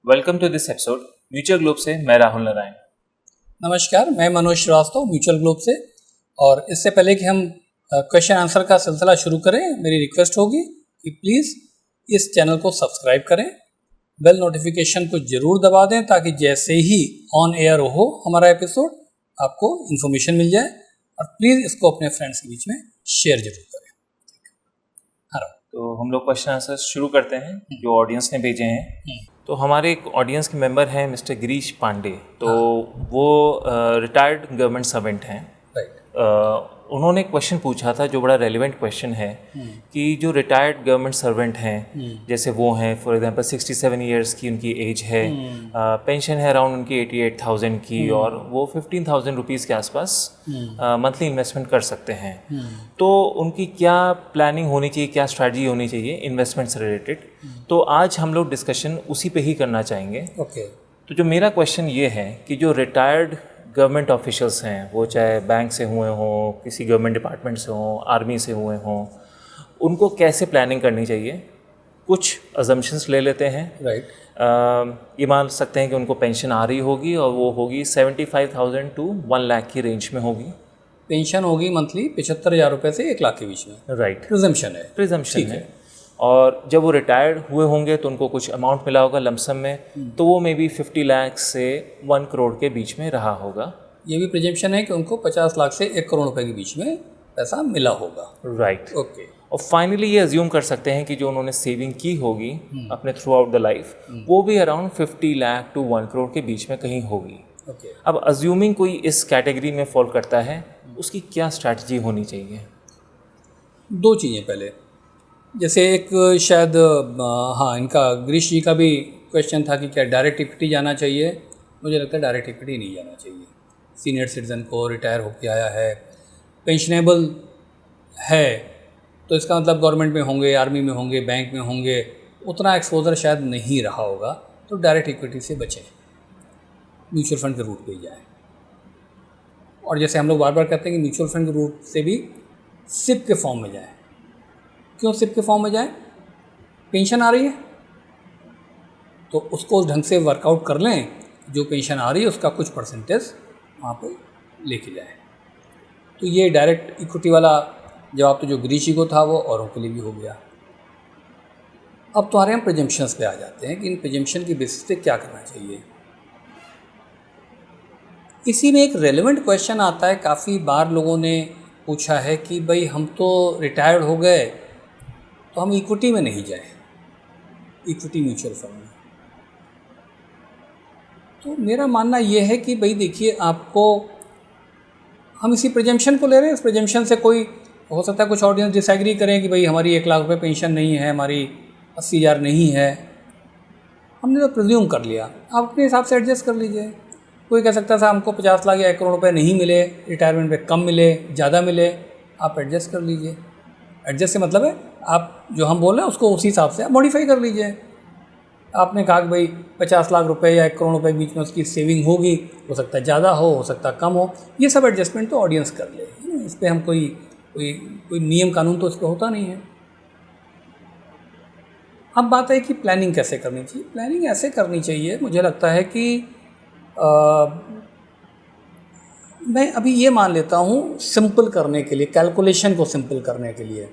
Welcome to this episode mutual globe से मैं राहुल नारायण। नमस्कार, मैं मनोज श्रीवास्तव म्यूचुअल ग्लोब से। और इससे पहले कि हम क्वेश्चन आंसर का सिलसिला शुरू करें, मेरी रिक्वेस्ट होगी कि प्लीज़ इस चैनल को सब्सक्राइब करें, बेल नोटिफिकेशन को ज़रूर दबा दें ताकि जैसे ही ऑन एयर हो हमारा एपिसोड आपको इन्फॉर्मेशन मिल जाए। और प्लीज़ इसको अपने फ्रेंड्स के बीच में शेयर जरूर करें। हाँ, तो हम लोग क्वेश्चन आंसर शुरू करते हैं जो ऑडियंस ने भेजे हैं। तो हमारे एक ऑडियंस के मेंबर हैं मिस्टर गिरीश पांडे। तो वो रिटायर्ड गवर्नमेंट सर्वेंट हैं। राइट। उन्होंने क्वेश्चन पूछा था जो बड़ा रेलिवेंट क्वेश्चन है कि जो रिटायर्ड गवर्नमेंट सर्वेंट हैं, जैसे वो हैं फॉर एग्जांपल 67 इयर्स की उनकी एज है, पेंशन है अराउंड उनकी 88,000 की, और वो 15,000 रुपीज़ के आसपास मंथली इन्वेस्टमेंट कर सकते हैं। तो उनकी क्या प्लानिंग होनी चाहिए, क्या स्ट्रैटेजी होनी चाहिए इन्वेस्टमेंट से रिलेटेड, तो आज हम लोग डिस्कशन उसी पे ही करना चाहेंगे। ओके। तो जो मेरा क्वेश्चन ये है कि जो रिटायर्ड गवर्नमेंट ऑफिशियल्स हैं, वो चाहे बैंक से हुए हों, किसी गवर्नमेंट डिपार्टमेंट से हों, आर्मी से हुए हों, उनको कैसे प्लानिंग करनी चाहिए। कुछ अजम्पशंस ले लेते हैं। राइट। ये मान सकते हैं कि उनको पेंशन आ रही होगी और वो होगी 75,000 to 1 लाख की रेंज में होगी। पेंशन होगी मंथली 75,000 रुपये से 1 लाख के बीच में। राइट, प्रिजम्पशन है। प्रिजम्पशन है। और जब वो रिटायर्ड हुए होंगे तो उनको कुछ अमाउंट मिला होगा लमसम में, तो वो मे बी 50 लाख से 1 करोड़ के बीच में रहा होगा। ये भी प्रिजम्पशन है कि उनको 50 लाख से 1 करोड़ रुपए के बीच में पैसा मिला होगा। राइट। ओके। और फाइनली ये अज्यूम कर सकते हैं कि जो उन्होंने सेविंग की होगी अपने थ्रू आउट द लाइफ, वो भी अराउंड 50 लाख to 1 करोड़ के बीच में कहीं होगी। ओके। अब अज्यूमिंग कोई इस कैटेगरी में फॉल करता है, उसकी क्या स्ट्रैटेजी होनी चाहिए। दो चीज़ें। पहले जैसे एक शायद हाँ, इनका गिरीश जी का भी क्वेश्चन था कि क्या डायरेक्ट इक्विटी जाना चाहिए। मुझे लगता है डायरेक्ट इक्विटी नहीं जाना चाहिए। सीनियर सिटीजन को रिटायर होके आया है, पेंशनेबल है, तो इसका मतलब गवर्नमेंट में होंगे, आर्मी में होंगे, बैंक में होंगे, उतना एक्सपोजर शायद नहीं रहा होगा, तो डायरेक्ट इक्विटी से बचें, म्यूचुअल फंड के रूट पे ही जाएँ। और जैसे हम लोग बार बार कहते हैं कि म्यूचुअल फंड के रूट से भी सिप के फॉर्म में जाएँ। क्यों सिप के फॉर्म में जाएँ? पेंशन आ रही है तो उसको उस ढंग से वर्कआउट कर लें, जो पेंशन आ रही है उसका कुछ परसेंटेज वहाँ पे लेके जाएँ। तो ये डायरेक्ट इक्विटी वाला जवाब तो जो गिरीश जी को था वो औरों के लिए भी हो गया। अब तुम्हारे हम प्रिजम्पशंस पे आ जाते हैं कि इन प्रिजम्पशन की बेसिस पे क्या करना चाहिए। इसी में एक रेलेवेंट क्वेश्चन आता है, काफ़ी बार लोगों ने पूछा है कि भाई हम तो रिटायर्ड हो गए तो हम इक्विटी में नहीं जाए, इक्विटी म्यूचुअल फंड में। तो मेरा मानना यह है कि भाई देखिए, आपको हम इसी प्रिजम्पशन को ले रहे हैं। इस प्रिजम्पशन से कोई हो सकता है कुछ ऑडियंस डिसएग्री करें कि भाई हमारी 1 लाख रुपए पेंशन नहीं है, हमारी 80,000 नहीं है। हमने तो प्रिज्यूम कर लिया, आप अपने हिसाब से एडजस्ट कर लीजिए। कोई कह सकता था हमको 50 लाख या 1 करोड़ रुपए नहीं मिले, रिटायरमेंट पे कम मिले, ज़्यादा मिले, आप एडजस्ट कर लीजिए। एडजस्ट से मतलब है आप जो हम बोल रहे हैं उसको उसी हिसाब से आप मॉडिफाई कर लीजिए। आपने कहा कि भाई 50 लाख रुपए या 1 करोड़ रुपए के बीच में उसकी सेविंग होगी, हो सकता है ज़्यादा हो सकता है कम हो, ये सब एडजस्टमेंट तो ऑडियंस कर ले, है ना। इस पर हम कोई नियम कानून तो इस पर होता नहीं है। अब बात है कि प्लानिंग कैसे करनी चाहिए। प्लानिंग ऐसे करनी चाहिए, मुझे लगता है कि मैं अभी ये मान लेता हूँ सिंपल करने के लिए, कैलकुलेशन को सिंपल करने के लिए,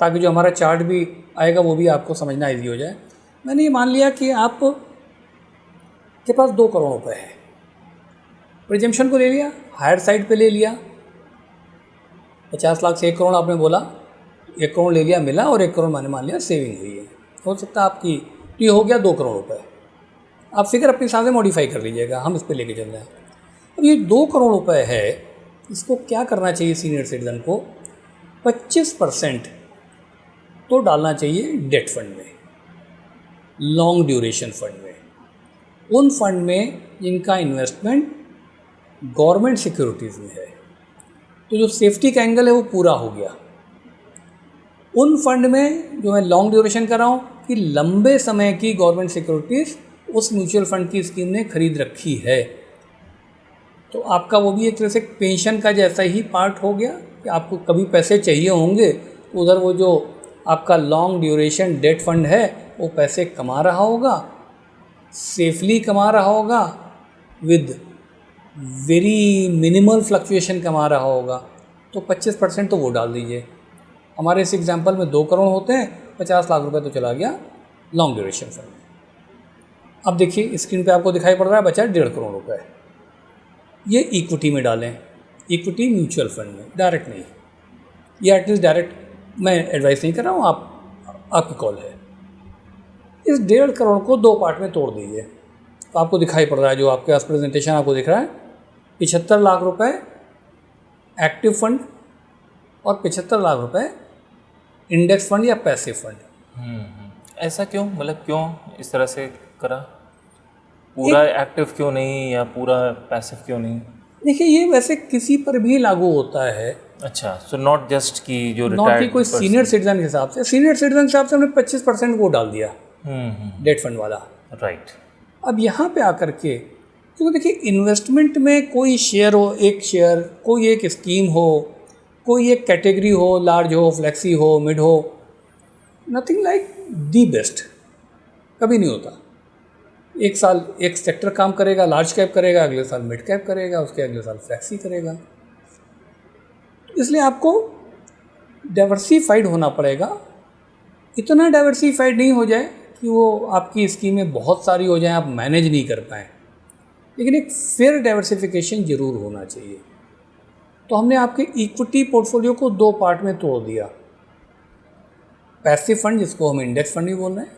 ताकि जो हमारा चार्ट भी आएगा वो भी आपको समझना ईजी हो जाए। मैंने ये मान लिया कि आप के पास 2 करोड़ रुपए है, प्रिजम्पशन को ले लिया, हायर साइड पे ले लिया, 50 लाख से 1 करोड़ आपने बोला, 1 करोड़ ले लिया मिला, और 1 करोड़ मैंने मान लिया सेविंग हुई है। हो सकता है आपकी, तो ये हो गया 2 करोड़ रुपए। आप फिगर अपने हिसाब से मॉडिफाई कर लीजिएगा, हम इस पर लेके चल रहे हैं। अब ये 2 करोड़ रुपए है, इसको क्या करना चाहिए सीनियर सिटीजन को, 25% तो डालना चाहिए डेट फंड में, लॉन्ग ड्यूरेशन फंड में, उन फंड में जिनका इन्वेस्टमेंट गवर्नमेंट सिक्योरिटीज़ में है। तो जो सेफ्टी का एंगल है वो पूरा हो गया। उन फंड में जो मैं लॉन्ग ड्यूरेशन कर रहा हूँ कि लंबे समय की गवर्नमेंट सिक्योरिटीज़ उस म्यूचुअल फंड की स्कीम ने खरीद रखी है, तो आपका वो भी एक तरह से पेंशन का जैसा ही पार्ट हो गया कि आपको कभी पैसे चाहिए होंगे तो उधर वो जो आपका लॉन्ग ड्यूरेशन डेट फंड है वो पैसे कमा रहा होगा, सेफली कमा रहा होगा, विद वेरी मिनिमल फ्लक्चुएशन कमा रहा होगा, तो 25% तो वो डाल दीजिए। हमारे इस एग्जांपल में 2 करोड़ होते हैं, 50 लाख रुपए तो चला गया लॉन्ग ड्यूरेशन फंड में। अब देखिए स्क्रीन पे आपको दिखाई पड़ रहा है बचा 1.5 करोड़ रुपए। ये इक्विटी में डालें, इक्विटी म्यूचुअल फंड में, डायरेक्ट नहीं। ये एटलीस्ट डायरेक्ट मैं एडवाइस नहीं कर रहा हूँ, आपकी कॉल है। इस 1.5 करोड़ को 2 पार्ट में तोड़ दीजिए। तो आपको दिखाई पड़ रहा है, जो आपके पास प्रेजेंटेशन आपको दिख रहा है, 75 लाख रुपए एक्टिव फंड और 75 लाख रुपए इंडेक्स फंड या पैसिव फंड। ऐसा क्यों, मतलब क्यों इस तरह से करा? पूरा एक्टिव क्यों नहीं या पूरा पैसिव क्यों नहीं? देखिए ये वैसे किसी पर भी लागू होता है। अच्छा, सो नॉट जस्ट कि जो नॉट रिटायर्ड कि कोई सीनियर सिटीजन के हिसाब से, सीनियर सिटीजन के हिसाब से हमने 25% वो डाल दिया डेट फंड वाला। राइट। अब यहाँ पे आकर के, क्योंकि देखिए इन्वेस्टमेंट में कोई शेयर हो, एक शेयर, कोई एक स्कीम हो, कोई एक कैटेगरी हो, लार्ज हो, फ्लेक्सी हो, मिड हो, नथिंग लाइक दी बेस्ट कभी नहीं होता। एक साल एक सेक्टर काम करेगा, लार्ज कैप करेगा, अगले साल मिड कैप करेगा, उसके अगले साल फ्लेक्सी करेगा। इसलिए आपको डाइवर्सिफाइड होना पड़ेगा। इतना डाइवर्सिफाइड नहीं हो जाए कि वो आपकी स्कीमें बहुत सारी हो जाएं, आप मैनेज नहीं कर पाएँ, लेकिन एक फेयर डाइवर्सिफिकेशन ज़रूर होना चाहिए। तो हमने आपके इक्विटी पोर्टफोलियो को 2 पार्ट में तोड़ दिया। पैसिव फंड जिसको हम इंडेक्स फंड भी बोल रहे हैं,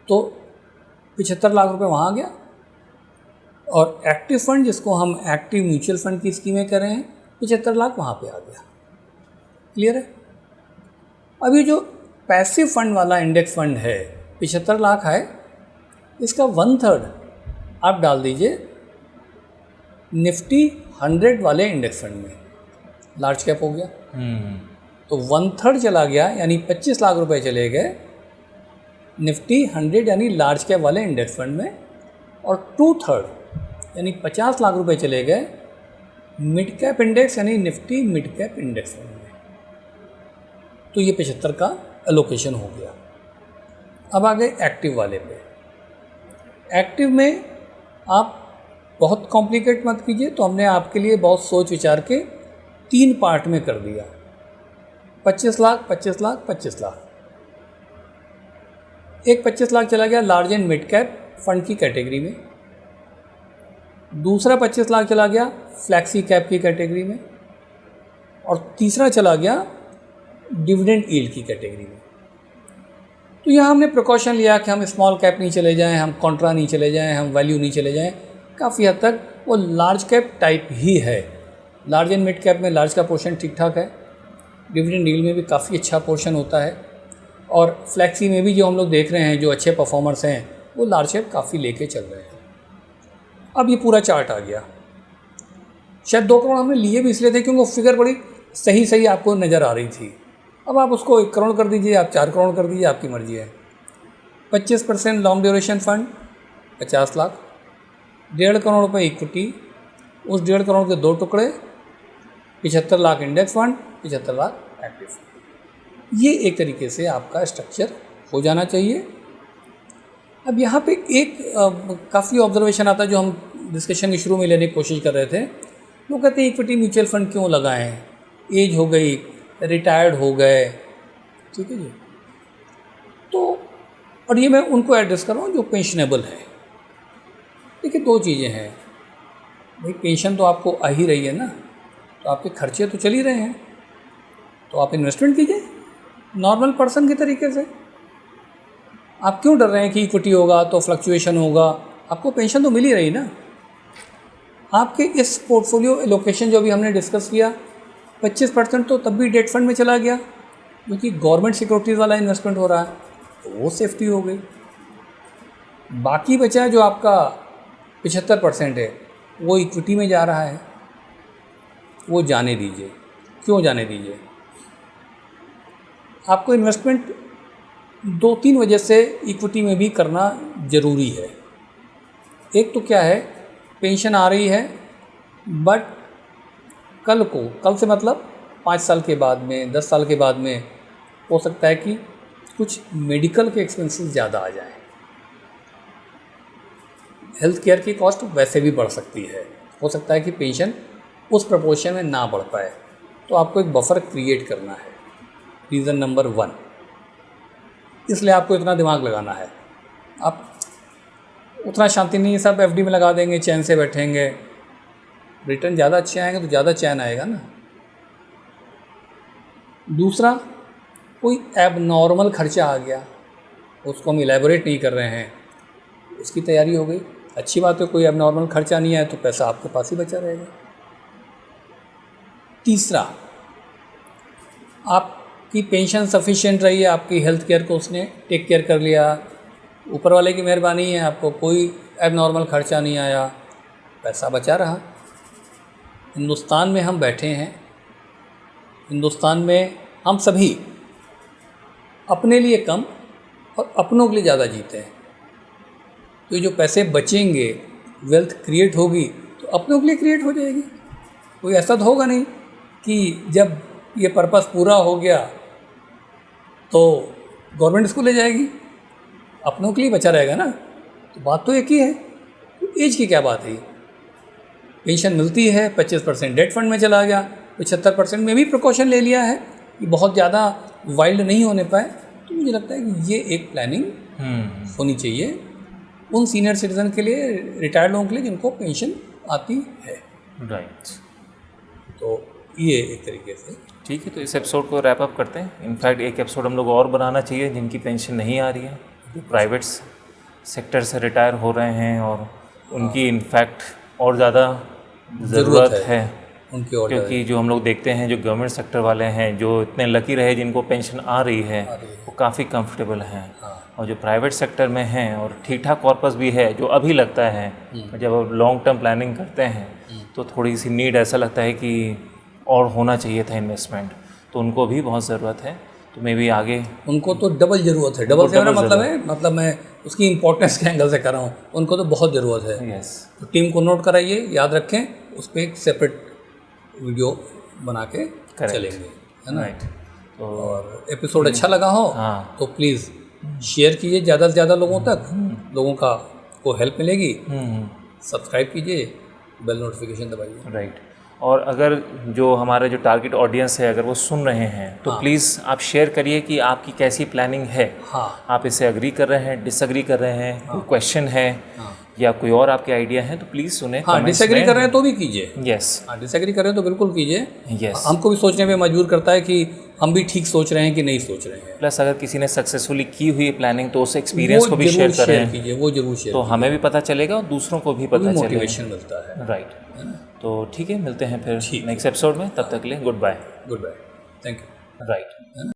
तो 75 लाख रुपए वहाँ आ गया, और एक्टिव फंड जिसको हम एक्टिव म्यूचुअल फंड की स्कीमें कर रहे हैं, 75 लाख वहाँ पे आ गया। क्लियर है? अभी जो पैसिव फंड वाला इंडेक्स फंड है 75 लाख है, इसका 1/3 आप डाल दीजिए निफ्टी 100 वाले इंडेक्स फंड में, लार्ज कैप हो गया। तो 1/3 चला गया, यानी 25 लाख रुपए चले गए निफ्टी 100 यानी लार्ज कैप वाले इंडेक्स फंड में, और 2/3 यानी 50 लाख रुपए चले गए मिड कैप इंडेक्स यानी Nifty mid cap index fund में। तो ये 75 का एलोकेशन हो गया। अब आ गए एक्टिव वाले पे। एक्टिव में आप बहुत कॉम्प्लिकेट मत कीजिए, तो हमने आपके लिए बहुत सोच विचार के 3 पार्ट में कर दिया। 25 लाख, 25 लाख, 25 लाख। एक 25 लाख चला गया large and mid cap fund की कैटेगरी में, दूसरा 25 लाख चला गया फ्लैक्सी कैप की कैटेगरी में, और तीसरा चला गया डिविडेंड यील्ड की कैटेगरी में। तो यहाँ हमने प्रिकॉशन लिया कि हम स्मॉल कैप नहीं चले जाएं, हम कॉन्ट्रा नहीं चले जाएं, हम वैल्यू नहीं चले जाएं। काफ़ी हद तक वो लार्ज कैप टाइप ही है। लार्ज एंड मिड कैप में लार्ज का पोर्शन ठीक ठाक है, डिविडेंड यील्ड में भी काफ़ी अच्छा पोर्शन होता है, और फ्लैक्सी में भी जो हम लोग देख रहे हैं जो अच्छे परफॉर्मर्स हैं वो लार्ज कैप काफ़ी लेके चल रहे हैं। अब ये पूरा चार्ट आ गया। शायद 2 करोड़ हमने लिए भी इसलिए थे क्योंकि वो फिगर बड़ी सही आपको नज़र आ रही थी। अब आप उसको 1 करोड़ कर दीजिए, आप 4 करोड़ कर दीजिए, आपकी मर्जी है। 25% long duration fund 50 lakh, 1.5 crore रुपये इक्विटी, उस 1.5 करोड़ के 2 टुकड़े, 75 lakh index fund, 75 lakh active fund. ये एक तरीके से आपका स्ट्रक्चर हो जाना चाहिए। अब यहाँ पे एक काफ़ी ऑब्जर्वेशन आता है जो हम डिस्कशन के शुरू में लेने की कोशिश कर रहे थे। लोग कहते हैं इक्विटी म्यूचुअल फंड क्यों लगाएं, एज हो गई, रिटायर्ड हो गए, ठीक है जी। तो और ये मैं उनको एड्रेस कर रहा हूँ जो पेंशनेबल है। देखिए 2 चीज़ें हैं भाई, पेंशन तो आपको आ ही रही है ना, तो आपके खर्चे तो चल ही रहे हैं, तो आप इन्वेस्टमेंट कीजिए नॉर्मल पर्सन के तरीके से। आप क्यों डर रहे हैं कि इक्विटी होगा तो फ्लक्चुएशन होगा? आपको पेंशन तो मिल ही रही ना। आपके इस पोर्टफोलियो एलोकेशन जो अभी हमने डिस्कस किया, 25% तो तब भी डेट फंड में चला गया क्योंकि गवर्नमेंट सिक्योरिटीज़ वाला इन्वेस्टमेंट हो रहा है, तो वो सेफ्टी हो गई। बाकी बचा है जो आपका 75% है वो इक्विटी में जा रहा है, वो जाने दीजिए। क्यों जाने दीजिए? आपको इन्वेस्टमेंट 2-3 वजह से इक्विटी में भी करना ज़रूरी है। एक तो क्या है, पेंशन आ रही है, बट कल से मतलब 5 साल के बाद में, 10 साल के बाद में हो सकता है कि कुछ मेडिकल के एक्सपेंसेस ज़्यादा आ जाएं। हेल्थ केयर की कॉस्ट वैसे भी बढ़ सकती है, हो सकता है कि पेंशन उस प्रपोर्शन में ना बढ़ पाए, तो आपको एक बफर क्रिएट करना है। रीज़न नंबर 1, इसलिए आपको इतना दिमाग लगाना है। आप उतना शांति नहीं, सब एफडी में लगा देंगे, चैन से बैठेंगे, रिटर्न ज़्यादा अच्छे आएंगे तो ज़्यादा चैन आएगा ना। दूसरा, कोई एबनॉर्मल खर्चा आ गया, उसको हम इलेबोरेट नहीं कर रहे हैं, उसकी तैयारी हो गई, अच्छी बात है। कोई एबनॉर्मल खर्चा नहीं आया तो पैसा आपके पास ही बचा रहेगा। तीसरा, आपकी पेंशन सफिशिएंट रही है, आपकी हेल्थ केयर को उसने टेक केयर कर लिया, ऊपर वाले की मेहरबानी है, आपको कोई एबनॉर्मल खर्चा नहीं आया, पैसा बचा रहा। हिंदुस्तान में हम बैठे हैं, हिंदुस्तान में हम सभी अपने लिए कम और अपनों के लिए ज़्यादा जीते हैं। तो जो पैसे बचेंगे, वेल्थ क्रिएट होगी तो अपनों के लिए क्रिएट हो जाएगी। कोई ऐसा तो होगा नहीं कि जब ये पर्पस पूरा हो गया तो गवर्नमेंट इसको ले जाएगी, अपनों के लिए बचा रहेगा ना। तो बात तो एक ही है। तो एज की क्या बात है, पेंशन मिलती है, 25% डेट फंड में चला गया, 75% में भी प्रिकॉशन ले लिया है कि बहुत ज़्यादा वाइल्ड नहीं होने पाए। तो मुझे लगता है कि ये एक प्लानिंग होनी चाहिए उन सीनियर सिटीज़न के लिए, रिटायर्ड लोगों के लिए जिनको पेंशन आती है। राइट। तो ये एक तरीके से ठीक है, तो इस एपिसोड को रैप अप करते हैं। इनफैक्ट एक एपिसोड हम लोग और बनाना चाहिए जिनकी पेंशन नहीं आ रही है, जो प्राइवेट सेक्टर से रिटायर हो रहे हैं और उनकी इनफैक्ट और ज़्यादा ज़रूरत है उनकी और क्योंकि जो हम लोग देखते हैं जो गवर्नमेंट सेक्टर वाले हैं, जो इतने लकी रहे जिनको पेंशन आ रही है, वो काफ़ी कंफर्टेबल हैं। और जो प्राइवेट सेक्टर में हैं और ठीक ठाक कॉर्पस भी है, जो अभी लगता है जब आप लॉन्ग टर्म प्लानिंग करते हैं तो थोड़ी सी नीड, ऐसा लगता है कि और होना चाहिए था इन्वेस्टमेंट, तो उनको भी बहुत ज़रूरत है। तो मे भी आगे उनको तो डबल ज़रूरत है। डबल से मेरा मतलब है, मतलब मैं उसकी इंपॉर्टेंस के एंगल से कर रहा हूँ, उनको तो बहुत ज़रूरत है। यस, तो टीम को नोट कराइए, याद रखें, उस पर एक सेपरेट वीडियो बना के चलेंगे, है ना। राइट। तो और एपिसोड अच्छा लगा हो हाँ, तो प्लीज़ शेयर कीजिए ज़्यादा से ज़्यादा लोगों तक, लोगों का को हेल्प मिलेगी। सब्सक्राइब कीजिए, बेल नोटिफिकेशन दबाइए। राइट। और अगर जो हमारे जो टारगेट ऑडियंस है, अगर वो सुन रहे हैं तो प्लीज़ आप शेयर करिए कि आपकी कैसी प्लानिंग है। आप इससे अग्री कर रहे हैं, डिसअग्री कर रहे हैं, कोई क्वेश्चन है या कोई और आपके आइडिया हैं तो प्लीज़ सुने। डिसएग्री कर रहे हैं तो भी कीजिए। यस, डिसएग्री कर रहे हैं तो बिल्कुल कीजिए। यस, हमको भी सोचने पे मजबूर करता है कि हम भी ठीक सोच रहे हैं कि नहीं सोच रहे हैं। प्लस अगर किसी ने सक्सेसफुली की हुई प्लानिंग तो उस एक्सपीरियंस को भी शेयर करें कीजिए, वो जरूर शेयर तो हमें भी पता चलेगा और दूसरों को भी पता चलेगा, मोटिवेशन मिलता है। राइट। तो ठीक है, मिलते हैं फिर नेक्स्ट एपिसोड में, तब तक के लिए goodbye. Goodbye, thank you. Right.